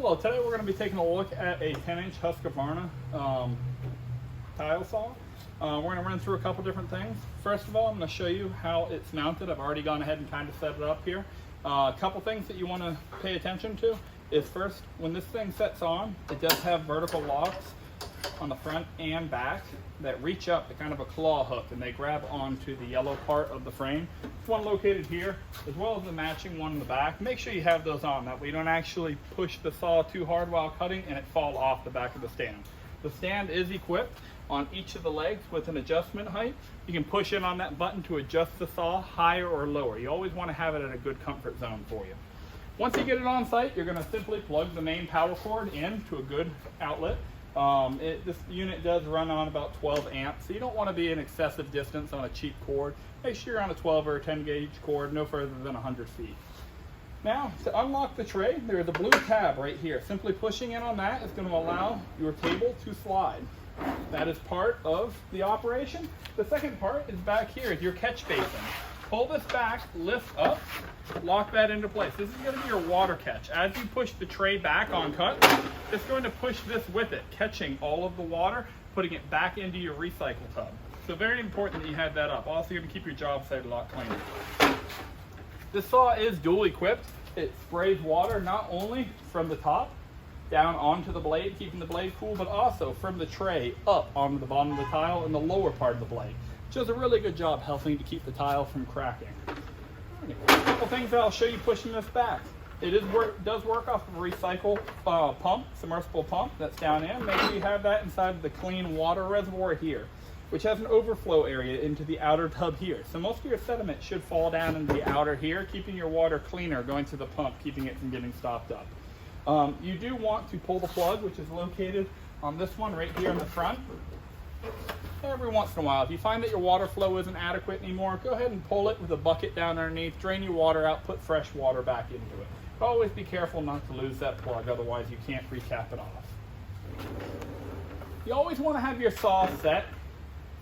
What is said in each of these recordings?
Hello, today we're going to be taking a look at a 10-inch Husqvarna tile saw. We're going to run through a couple different things. First of all, I'm going to show you how it's mounted. I've already gone ahead and kind of set it up here. A couple things that you want to pay attention to is first, when this thing sets on, it does have vertical locks on the front and back that reach up to kind of a claw hook, and they grab onto the yellow part of the frame. There's one located here, as well as the matching one in the back. Make sure you have those on, that way you don't actually push the saw too hard while cutting and it fall off the back of the stand. The stand is equipped on each of the legs with an adjustment height. You can push in on that button to adjust the saw higher or lower. You always want to have it at a good comfort zone for you. Once you get it on site, you're going to simply plug the main power cord in to a good outlet. This unit does run on about 12 amps, so you don't want to be an excessive distance on a cheap cord. Make sure you're on a 12 or a 10 gauge cord, no further than 100 feet. Now, to unlock the tray, there's a blue tab right here. Simply pushing in on that is going to allow your table to slide. That is part of the operation. The second part is back here, is your catch basin. Pull this back, lift up, lock that into place. This is going to be your water catch. As you push the tray back on cut, it's going to push this with it, catching all of the water, putting it back into your recycle tub. So very important that you have that up. Also going to keep your job site a lot cleaner. This saw is dual equipped. It sprays water not only from the top down onto the blade, keeping the blade cool, but also from the tray up onto the bottom of the tile and the lower part of the blade. Which does a really good job helping to keep the tile from cracking. A couple things that I'll show you pushing this back. It does work off of a recycle pump, submersible pump that's down in. Make sure you have that inside of the clean water reservoir here, which has an overflow area into the outer tub here. So most of your sediment should fall down into the outer here, keeping your water cleaner, going to the pump, keeping it from getting stopped up. You do want to pull the plug, which is located on this one right here in the front. Every once in a while, if you find that your water flow isn't adequate anymore, go ahead and pull it with a bucket down underneath, drain your water out, put fresh water back into it. But always be careful not to lose that plug, otherwise you can't recap it off. You always want to have your saw set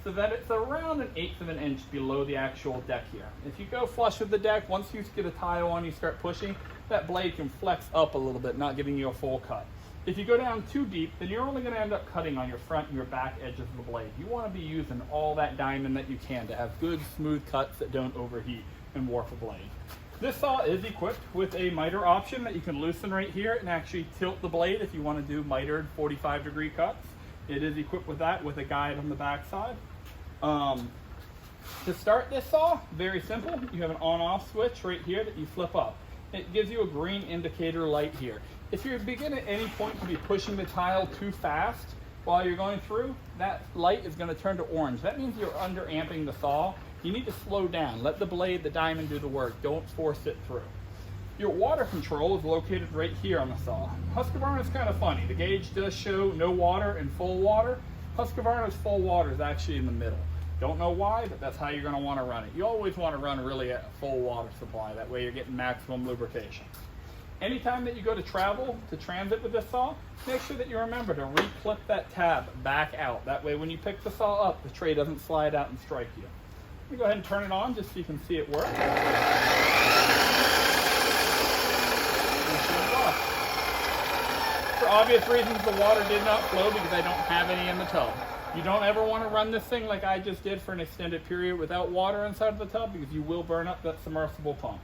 so that it's around 1/8 of an inch below the actual deck here. If you go flush with the deck, once you get a tile on, you start pushing, that blade can flex up a little bit, not giving you a full cut. If you go down too deep, then you're only going to end up cutting on your front and your back edges of the blade. You want to be using all that diamond that you can to have good, smooth cuts that don't overheat and warp a blade. This saw is equipped with a miter option that you can loosen right here and actually tilt the blade if you want to do mitered 45-degree cuts. It is equipped with that, with a guide on the back side. To start this saw, very simple. You have an on-off switch right here that you flip up. It gives you a green indicator light here. If you begin at any point to be pushing the tile too fast while you're going through, that light is going to turn to orange. That means you're under amping the saw. You need to slow down. Let the blade, the diamond, do the work. Don't force it through. Your water control is located right here on the saw. Husqvarna is kind of funny. The gauge does show no water and full water. Husqvarna's full water is actually in the middle. Don't know why, but that's how you're going to want to run it. You always want to run really at a full water supply. That way you're getting maximum lubrication. Anytime that you go to travel, to transit with this saw, make sure that you remember to re-clip that tab back out. That way when you pick the saw up, the tray doesn't slide out and strike you. Let me go ahead and turn it on just so you can see it work. For obvious reasons, the water did not flow because I don't have any in the tub. You don't ever want to run this thing like I just did for an extended period without water inside of the tub, because you will burn up that submersible pump.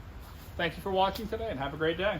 Thank you for watching today and have a great day.